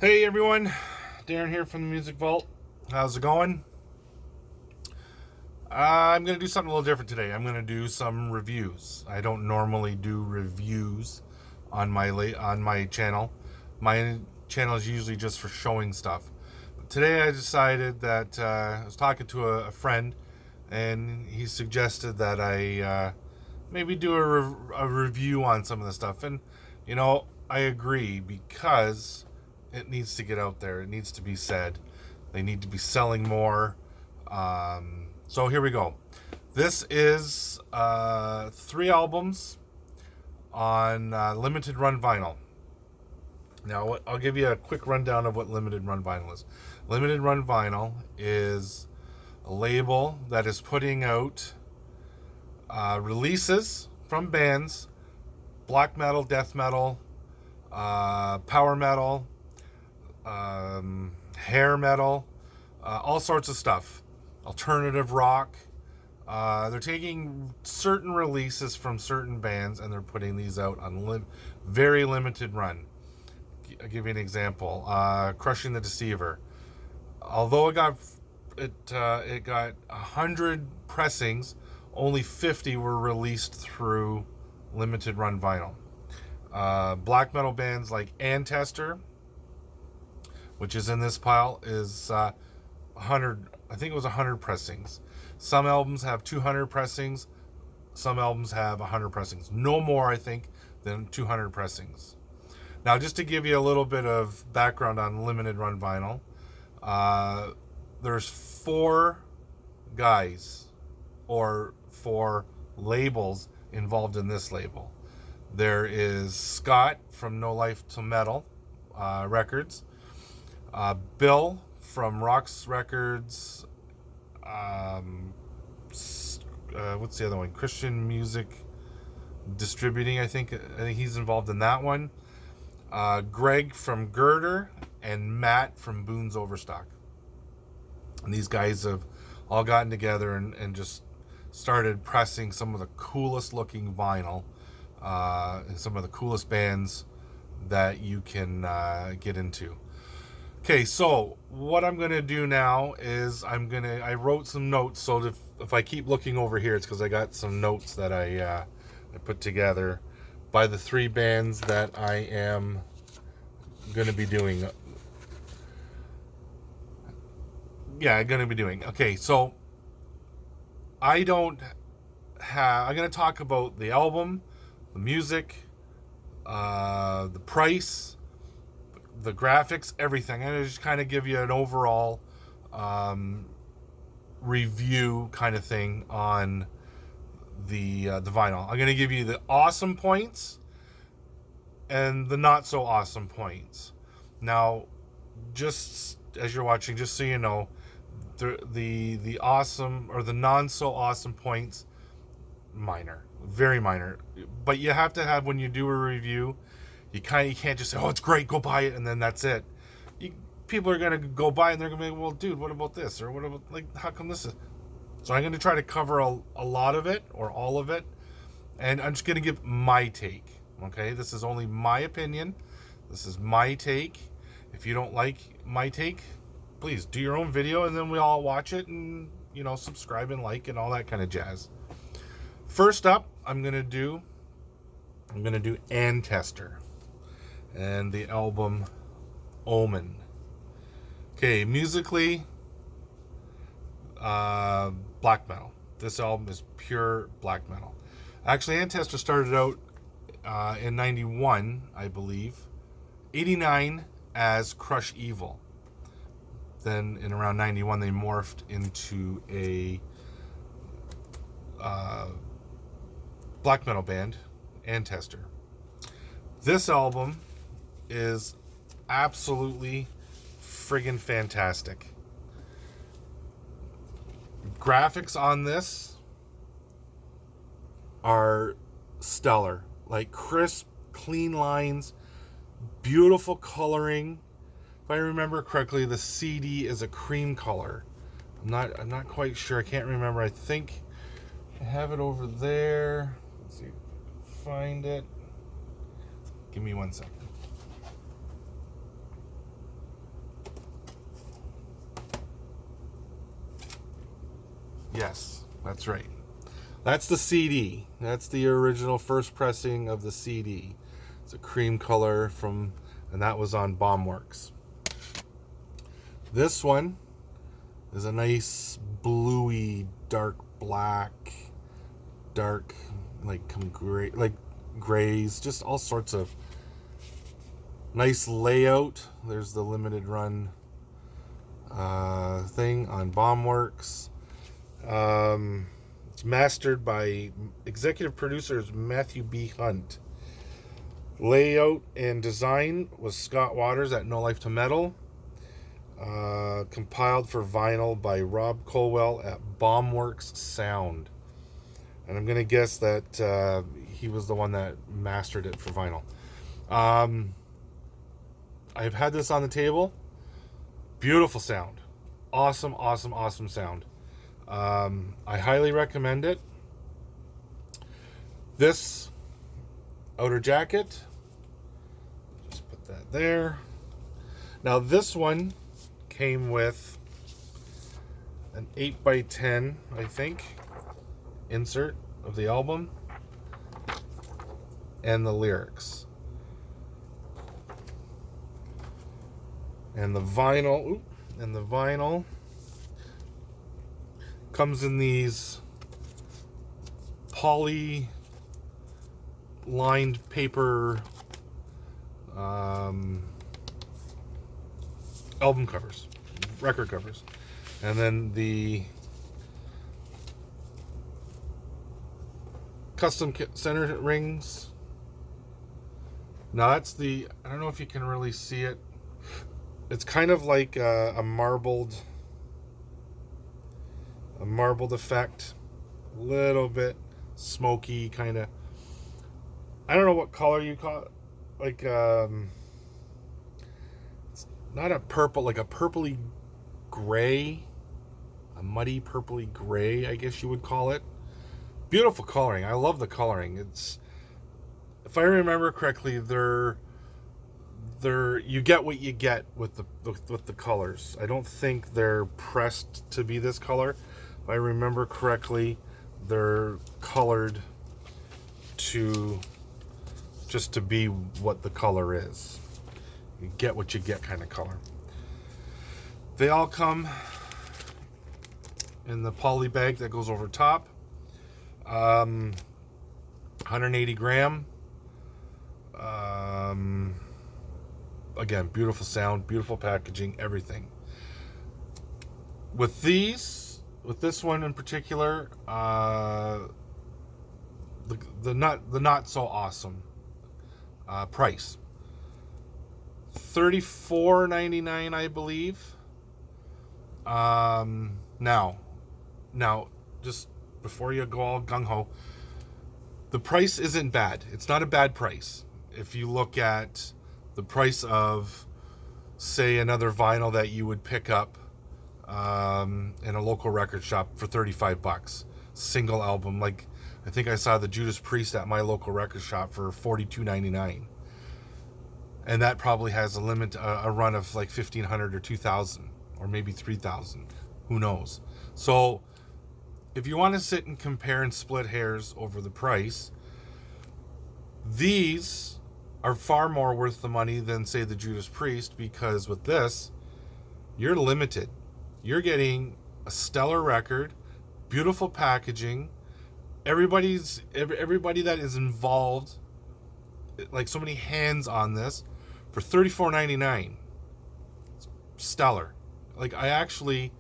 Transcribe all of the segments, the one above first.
Hey everyone, Darren here from the Music Vault. How's it going? I'm going to do something a little different today. I'm going to do some reviews. I don't normally do reviews on my channel. My channel is usually just for showing stuff. But today I decided that I was talking to a friend, and he suggested that I maybe do a review on some of the stuff. And I agree, because it needs to get out there. It needs to be said. They need to be selling more. So here we go. This is 3 albums on limited run vinyl. Now, I'll give you a quick rundown of what limited run vinyl is. Limited run vinyl is a label that is putting out releases from bands, black metal, death metal, power metal, hair metal, all sorts of stuff, alternative rock. They're taking certain releases from certain bands and they're putting these out on very limited run. I'll give you an example. Crushing the Deceiver. Although it got 100 pressings, only 50 were released through limited run vinyl. Black metal bands like Ancestor, which is in this pile, is 100. I think it was 100 pressings. Some albums have 200 pressings. Some albums have 100 pressings. No more, I think, than 200 pressings. Now, just to give you a little bit of background on limited run vinyl, there's 4 guys or 4 labels involved in this label. There is Scott from No Life to Metal Records, Bill from Rocks Records, what's the other one? Christian Music Distributing, I think he's involved in that one. Greg from Girder, and Matt from Boone's Overstock. And these guys have all gotten together and just started pressing some of the coolest looking vinyl, and some of the coolest bands that you can get into. Okay, so what I'm going to do now is I wrote some notes, so if I keep looking over here, it's because I got some notes that I put together by the 3 bands that I am going to be doing. Okay, so I'm going to talk about the album, the music, the price, the graphics, everything. I'm going to just kind of give you an overall review kind of thing on the vinyl. I'm going to give you the awesome points and the not so awesome points. Now, just as you're watching, just so you know, the awesome or the non so awesome points, minor, very minor. But you have to have, when you do a review, you can't just say, "Oh, it's great, go buy it," and then that's it. People are gonna go buy it and they're gonna be like, "Well, dude, what about this?" Or what about, like, how come this is? So I'm gonna try to cover a lot of it or all of it, and I'm just gonna give my take. Okay, this is only my opinion. This is my take. If you don't like my take, please do your own video, and then we all watch it and subscribe and like and all that kind of jazz. First up, I'm gonna do Ancestor and the album Omen. Okay, musically, black metal. This album is pure black metal. Actually, Ancestor started out in 91, I believe, 89 as Crush Evil. Then in around 91, they morphed into a black metal band, Ancestor. This album is absolutely friggin' fantastic. Graphics on this are stellar. Like, crisp, clean lines, beautiful coloring. If I remember correctly, the CD is a cream color. I'm not quite sure. I can't remember. I think I have it over there. Let's see if I can find it. Give me 1 second. Yes, that's right. That's the CD. That's the original first pressing of the CD. It's a cream color and that was on Bombworks. This one is a nice bluey, dark black, dark, gray, grays, just all sorts of nice layout. There's the limited run thing on Bombworks. It's mastered by executive producers Matthew B. Hunt. Layout and design was Scott Waters at No Life to Metal. Compiled for vinyl by Rob Colwell at Bombworks Sound. And I'm going to guess that he was the one that mastered it for vinyl. I've had this on the table. Beautiful sound. Awesome, awesome, awesome sound. I highly recommend it. This outer jacket, just put that there. Now this one came with an 8x10, I think, insert of the album and the lyrics. And the vinyl, comes in these poly lined paper album covers, record covers, and then the custom center rings. Now that's I don't know if you can really see it. It's kind of like a marbled effect, a little bit smoky, kind of. I don't know what color you call it. It's not a purple, like a purpley gray, a muddy purpley gray, I guess you would call it. Beautiful coloring. I love the coloring. It's, if I remember correctly, you get what you get with the colors. I don't think they're pressed to be this color. If I remember correctly, they're colored to be what the color is. You get what you get kind of color. They all come in the poly bag that goes over top. 180 gram. Again, beautiful sound, beautiful packaging, everything. With this one in particular, the not so awesome price, $34.99, I believe. Now, just before you go all gung-ho, the price isn't bad. It's not a bad price. If you look at the price of, say, another vinyl that you would pick up in a local record shop for $35, single album. Like, I think I saw the Judas Priest at my local record shop for $42.99, and that probably has a run of like 1,500 or 2,000 or maybe 3,000. Who knows? So if you want to sit and compare and split hairs over the price, these are far more worth the money than, say, the Judas Priest, because with this, you're limited. You're getting a stellar record, beautiful packaging. Everybody that is involved, like so many hands on this, for $34.99. It's stellar. Like, I actually,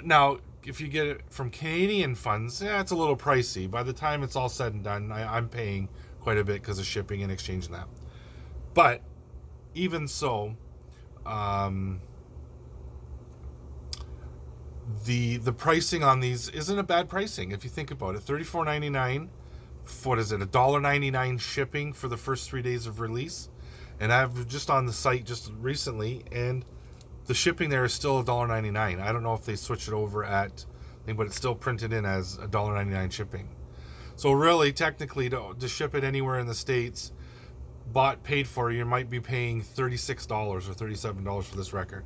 now, if you get it from Canadian funds, it's a little pricey. By the time it's all said and done, I'm paying quite a bit because of shipping and exchange and that. But even so, the pricing on these isn't a bad pricing if you think about it. $34.99. What is it? $1.99 shipping for the first 3 days of release. And I've just on the site just recently, and the shipping there is still $1.99. I don't know if they switch it over but it's still printed in as $1.99 shipping. So really, technically, to ship it anywhere in the States, paid for, you might be paying $36 or $37 for this record,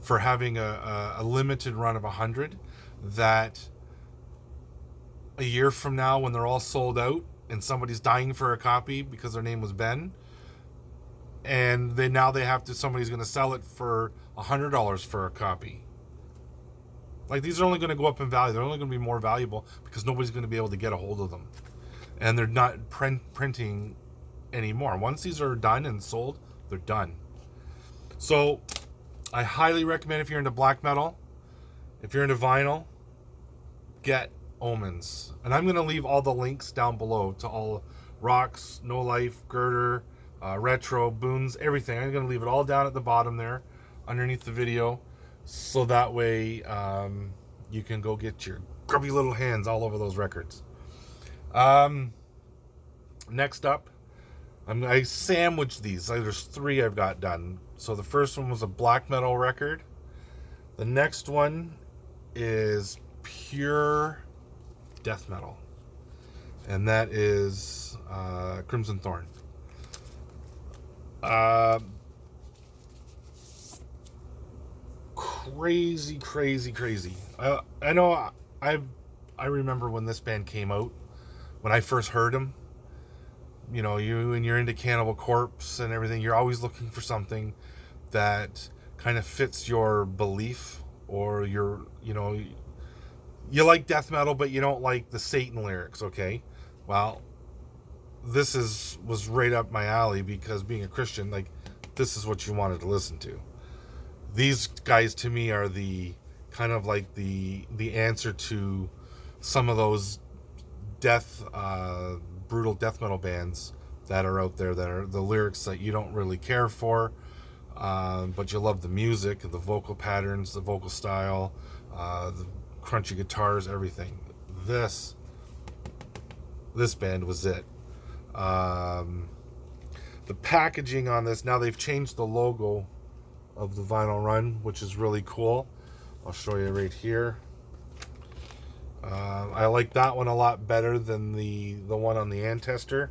for having a limited run of 100 that a year from now when they're all sold out and somebody's dying for a copy because their name was Ben, and somebody's going to sell it for $100 for a copy. Like, these are only going to go up in value. They're only going to be more valuable because nobody's going to be able to get a hold of them, and they're not printing anymore. Once these are done and sold, they're done. So I highly recommend, if you're into black metal, if you're into vinyl, get Omens. And I'm going to leave all the links down below to all Rocks, No Life, Girder, Retro, Boons, everything. I'm going to leave it all down at the bottom there underneath the video, so that way you can go get your grubby little hands all over those records. Next up, I sandwiched these. There's 3 I've got done. So the first one was a black metal record. The next one is pure death metal, and that is Crimson Thorn. Crazy. I know. I remember when this band came out, when I first heard them. You know, when you're into Cannibal Corpse and everything, you're always looking for something that kind of fits your belief, or you like death metal, but you don't like the Satan lyrics, okay? Well, this was right up my alley, because being a Christian, like, this is what you wanted to listen to. These guys, to me, are the kind of like the answer to some of those brutal death metal bands that are out there, that are the lyrics that you don't really care for, but you love the music, the vocal patterns, the vocal style, the crunchy guitars, everything. This band was it. The packaging on this, now they've changed the logo of the Vinyl Run, which is really cool. I'll show you right here. I like that one a lot better than the one on the Antester.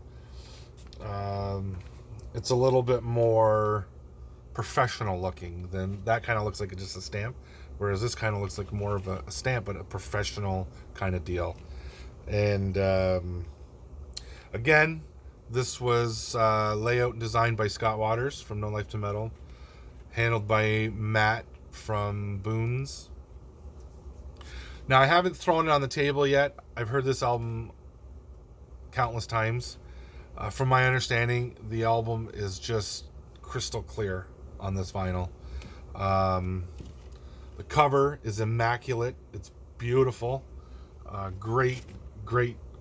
It's a little bit more professional looking than that. Kind of looks like it's just a stamp, whereas this kind of looks like more of a stamp, but a professional kind of deal. And again, this was layout and designed by Scott Waters from No Life to Metal, handled by Matt from Boons. Now, I haven't thrown it on the table yet. I've heard this album countless times. From my understanding, the album is just crystal clear on this vinyl. The cover is immaculate. It's beautiful. Great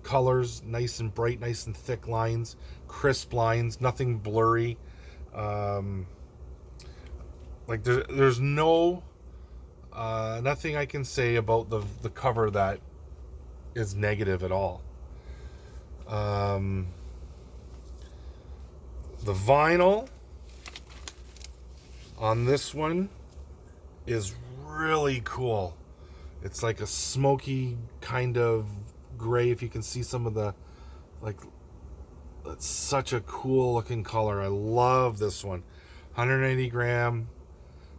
colors, nice and bright, nice and thick lines, crisp lines, nothing blurry. Like there's no nothing I can say about the cover that is negative at all. The vinyl on this one is really cool. It's like a smoky kind of gray, if you can see some of the, like, it's such a cool looking color. I love this one. 180 gram,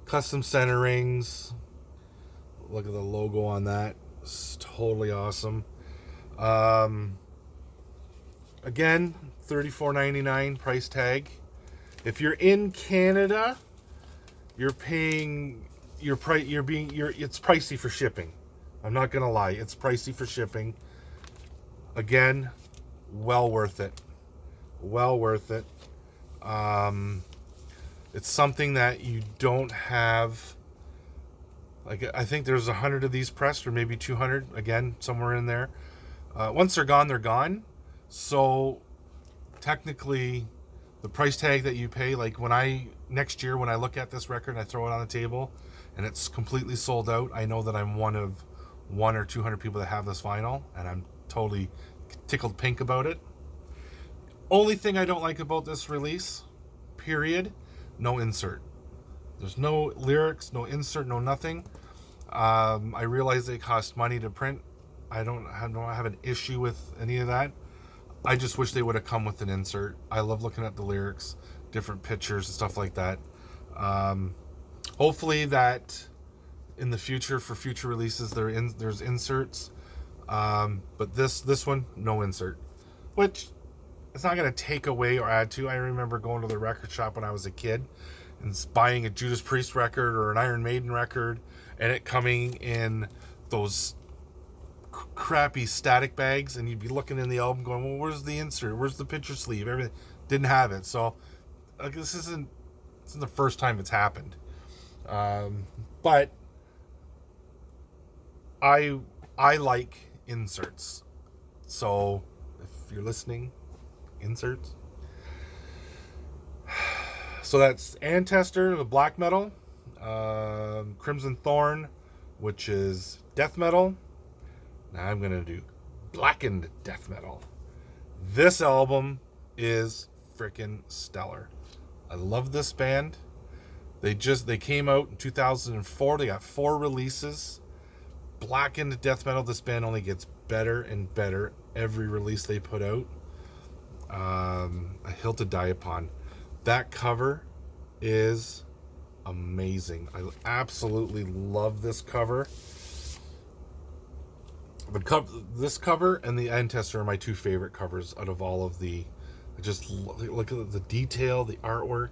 custom centerings. Look at the logo on that. It's totally awesome. Again, $34.99 price tag. If you're in Canada, you're paying it's pricey for shipping. I'm not gonna lie, it's pricey for shipping. Again, well worth it. It's something that you don't have. Like, I think there's 100 of these pressed, or maybe 200. Again, somewhere in there. Once they're gone, they're gone. So technically, the price tag that you pay, like next year when I look at this record and I throw it on the table and it's completely sold out, I know that I'm one of 100 or 200 people that have this vinyl, and I'm totally tickled pink about it. Only thing I don't like about this release, period, no insert. There's no lyrics, no insert, no nothing. I realize they cost money to print. I don't have an issue with any of that. I just wish they would have come with an insert. I love looking at the lyrics, different pictures and stuff like that. Hopefully that in the future, for future releases, there's inserts. But this one, no insert, which it's not going to take away or add to. I remember going to the record shop when I was a kid and buying a Judas Priest record or an Iron Maiden record, and it coming in those crappy static bags, and you'd be looking in the album going, well, where's the insert? Where's the picture sleeve? Everything didn't have it. So this isn't the first time it's happened. But I like inserts. So if you're listening, inserts. So that's Ancestor, the black metal, Crimson Thorn, which is death metal. Now I'm gonna do blackened death metal. This album is freaking stellar. I love this band. They came out in 2004. They got 4 releases. Blackened death metal. This band only gets better and better every release they put out. A Hill to Die Upon. That cover is amazing. I absolutely love this cover. This cover and the Ancestor are my 2 favorite covers out of all of the. Just look at the detail, the artwork.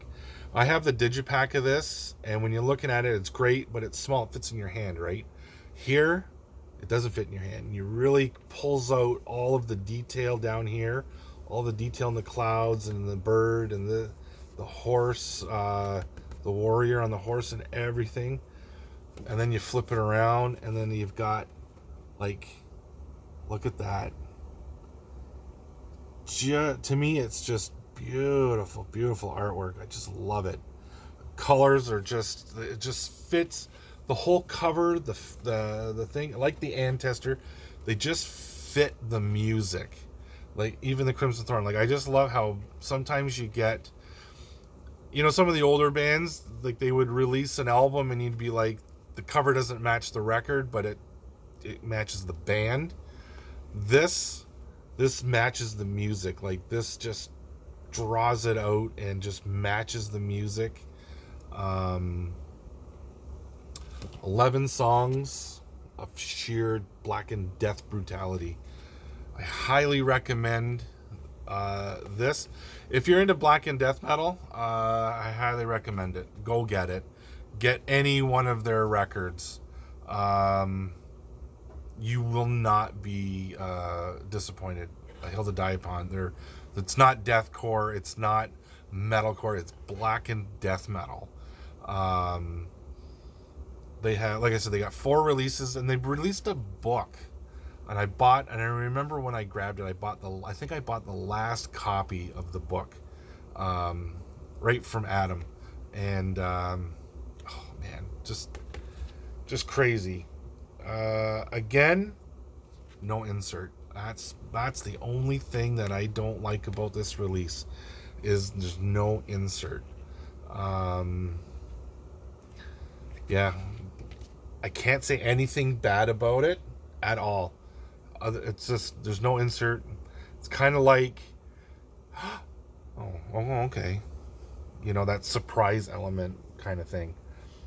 I have the digipack of this, and when you're looking at it, it's great, but it's small. It fits in your hand, right? Here, it doesn't fit in your hand. You really pulls out all of the detail down here, all the detail in the clouds and the bird and the horse, the warrior on the horse and everything. And then you flip it around, and then you've got, like, look at that. To me, it's just beautiful, beautiful artwork. I just love it. Colors are just, it just fits the whole cover, the thing, like the Ancestor, they just fit the music. Like even the Crimson Thorn. Like I just love how sometimes you get, some of the older bands, like they would release an album and you'd be like, the cover doesn't match the record, but it matches the band. This matches the music. Like this just draws it out and just matches the music. 11 songs of sheer blackened death brutality. I highly recommend this. If you're into blackened death metal, I highly recommend it. Go get it. Get any one of their records. You will not be disappointed. A Hill to Die Upon. It's not deathcore. It's not metalcore. It's blackened death metal. They have, like I said, they got 4 releases, and they released a book. And I remember when I grabbed it, I think I bought the last copy of the book, right from Adam, and oh man, just crazy. Again, no insert. That's the only thing that I don't like about this release, is there's no insert. Yeah, I can't say anything bad about it at all. It's just, there's no insert. It's kind of like, oh, okay. That surprise element kind of thing.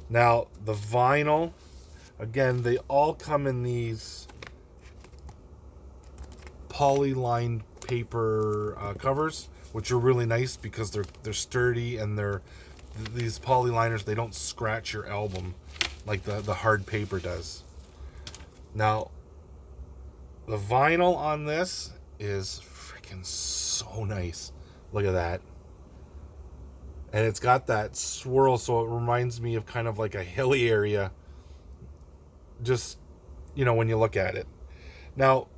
Now, the vinyl, again, they all come in these poly-lined paper covers, which are really nice because they're sturdy, and these poly liners, they don't scratch your album like the hard paper does. Now, the vinyl on this is freaking so nice. Look at that. And it's got that swirl, so it reminds me of kind of like a hilly area. Just, when you look at it. Now,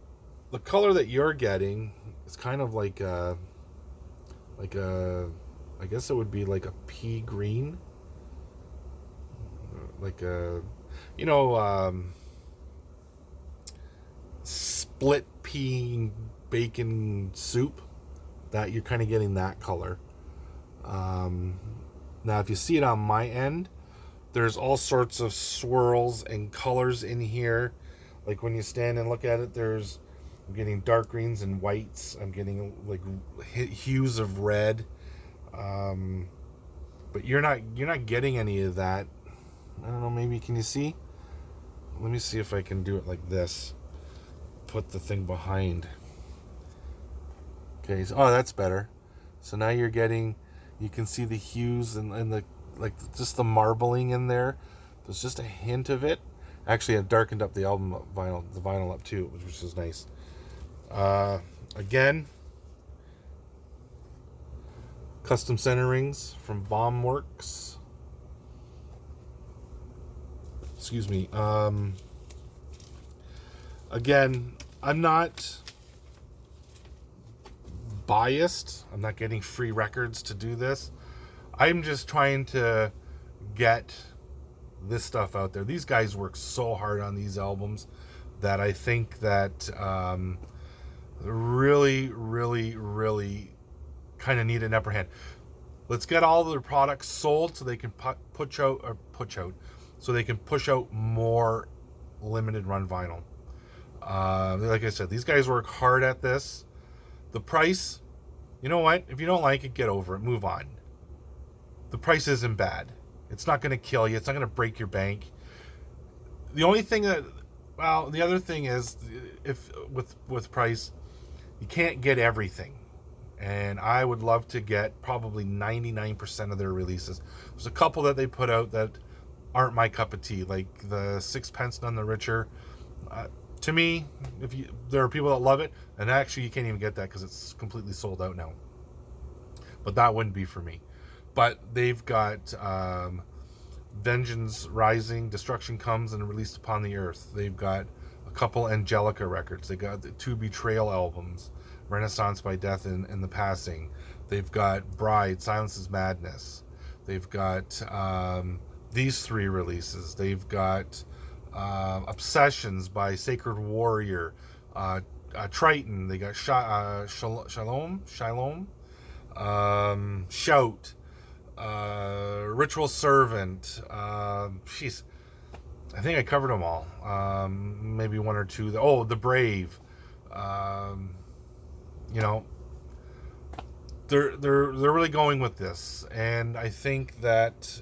the color that you're getting is kind of like a I guess it would be like a pea green. Like a, split pea bacon soup, that you're kind of getting that color. Now if you see it on my end, there's all sorts of swirls and colors in here. Like when you stand and look at it, I'm getting dark greens and whites. I'm getting like hues of red. But you're not getting any of that. I don't know, maybe can you see? Let me see if I can do it like this. put the thing behind. Okay, so, oh, that's better. So now you're getting, you can see the hues and the, like, just the marbling in there. There's just a hint of it. Actually, I darkened up the vinyl up too, which is nice. Again, custom centerings from Bombworks. Excuse me. Again, I'm not biased. I'm not getting free records to do this. I'm just trying to get this stuff out there. These guys work so hard on these albums that I think that really kind of need an upper hand. Let's get all of their products sold so they can push out more limited run vinyl. Like I said, these guys work hard at this. The price, you know what? If you don't like it, get over it. Move on. The price isn't bad. It's not going to kill you. It's not going to break your bank. The only thing that, well, the other thing is, if with price, you can't get everything. And I would love to get probably 99% of their releases. There's a couple that they put out that aren't my cup of tea, like the Sixpence None the Richer. To me, there are people that love it, and actually you can't even get that because it's completely sold out now. But that wouldn't be for me. But they've got Vengeance Rising, Destruction Comes, and Released Upon the Earth. They've got a couple Angelica records. They got the 2 Betrayal albums, Renaissance by Death and The Passing. They've got Bride, Silence is Madness. They've got these 3 releases. They've got Obsessions by Sacred Warrior, Triton. They got Shalom, Shout, Ritual Servant. Jeez, I think I covered them all. Maybe 1 or 2. Oh, The Brave. You know, they're really going with this, and I think that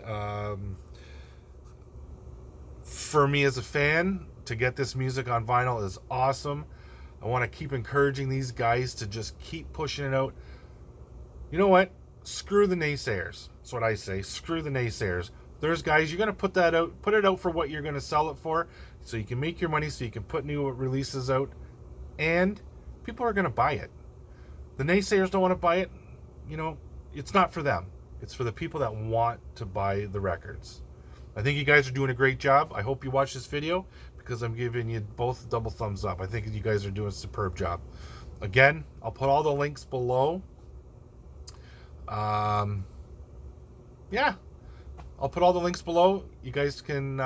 for me as a fan, to get this music on vinyl is awesome. I want to keep encouraging these guys to just keep pushing it out. You know what? Screw the naysayers. That's what I say. Screw the naysayers. There's guys, you're going to put it out for what you're going to sell it for, so you can make your money, so you can put new releases out, and people are going to buy it. The naysayers don't want to buy it. You know, it's not for them. It's for the people that want to buy the records. I think you guys are doing a great job. I hope you watch this video, because I'm giving you both double thumbs up. I think you guys are doing a superb job. Again, I'll put all the links below. Yeah, I'll put all the links below. You guys can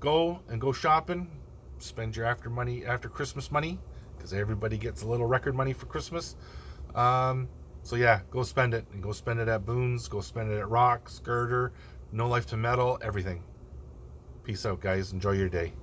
go shopping, spend your after Christmas money, because everybody gets a little record money for Christmas. So yeah, go spend it, and go spend it at Boone's, go spend it at Rock, Skirter, No Life to Metal, everything. Peace out, guys. Enjoy your day.